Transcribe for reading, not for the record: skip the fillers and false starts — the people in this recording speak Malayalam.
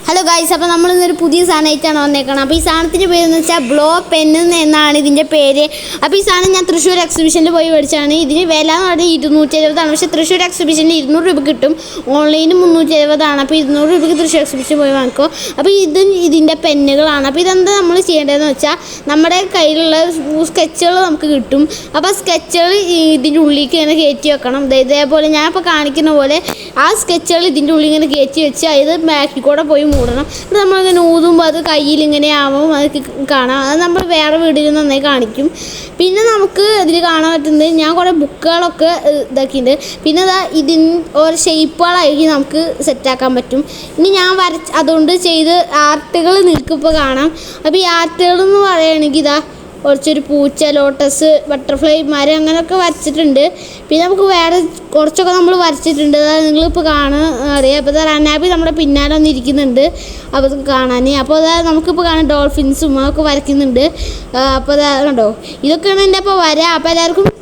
ഹലോ ഗൈസ്, അപ്പോൾ നമ്മൾ ഇന്നൊരു പുതിയ സാധനമായിട്ടാണ് വന്നേക്കണം. അപ്പോൾ ഈ സാധനത്തിൻ്റെ പേരെന്ന് വെച്ചാൽ ബ്ലോ പെന്ന് എന്നാണ് ഇതിൻ്റെ പേര്. അപ്പോൾ ഈ സാധനം ഞാൻ തൃശ്ശൂർ എക്സിബിഷനിൽ പോയി മേടിച്ചാണ്. ഇതിന് വില എന്ന് പറഞ്ഞാൽ 270. പക്ഷേ തൃശ്ശൂർ എക്സിബിഷനിൽ 200 രൂപ കിട്ടും, ഓൺലൈനിൽ 370. അപ്പോൾ 200 രൂപയ്ക്ക് തൃശ്ശൂർ എക്സിബിഷനിൽ പോയി വാങ്ങിക്കോ. അപ്പോൾ ഇതിൻ്റെ പെന്നുകളാണ്. അപ്പോൾ ഇതെന്താ നമ്മൾ ചെയ്യേണ്ടതെന്ന് വെച്ചാൽ നമ്മുടെ കയ്യിലുള്ള സ്കെച്ചുകൾ നമുക്ക് കിട്ടും. അപ്പോൾ സ്കെച്ചുകൾ ഇതിൻ്റെ ഉള്ളിലേക്ക് ഇങ്ങനെ കയറ്റി വെക്കണം. ഇതേപോലെ ഞാനിപ്പോൾ കാണിക്കുന്ന പോലെ ആ സ്കെച്ചുകൾ ഇതിൻ്റെ ഉള്ളിൽ ഇങ്ങനെ കയറ്റി വെച്ച് അത് ബാക്കിൽ കൂടെ പോയി മൂടണം. അത് നമ്മളിങ്ങനെ ഊതുമ്പോൾ അത് കയ്യിൽ ഇങ്ങനെ ആവും, അത് കാണാം. അത് നമ്മൾ വേറെ വീഡിയോയിൽ നന്നായി കാണിക്കും. പിന്നെ നമുക്ക് ഇതിൽ കാണാൻ പറ്റുന്നത് ഞാൻ കുറേ ബുക്കുകളൊക്കെ ഇതാക്കിയിട്ടുണ്ട്. പിന്നെ ഇതിന് ഓരോ ഷേപ്പുകളായിരിക്കും നമുക്ക് സെറ്റാക്കാൻ പറ്റും. ഇനി ഞാൻ അതുകൊണ്ട് ചെയ്ത് ആർട്ടുകൾ നിൽക്കിപ്പോൾ കാണാം. അപ്പോൾ ഈ ആർട്ടുകൾ എന്ന് പറയുകയാണെങ്കിൽ കുറച്ചൊരു പൂച്ച, ലോട്ടസ്, ബട്ടർഫ്ലൈ, മരം അങ്ങനെയൊക്കെ വരച്ചിട്ടുണ്ട്. പിന്നെ നമുക്ക് വേറെ കുറച്ചൊക്കെ നമ്മൾ വരച്ചിട്ടുണ്ട്. അതായത് നിങ്ങളിപ്പോൾ അറിയാം. അപ്പോൾ റനാബി നമ്മുടെ പിന്നാലെ വന്നിരിക്കുന്നുണ്ട് അപ്പോൾ കാണാൻ. അപ്പോൾ നമുക്കിപ്പോൾ കാണാൻ ഡോൾഫിൻസും അതൊക്കെ വരയ്ക്കുന്നുണ്ട്. അപ്പോൾ കണ്ടോ, ഇതൊക്കെയാണ് എൻ്റെ അപ്പോൾ വര. അപ്പോൾ എല്ലാവർക്കും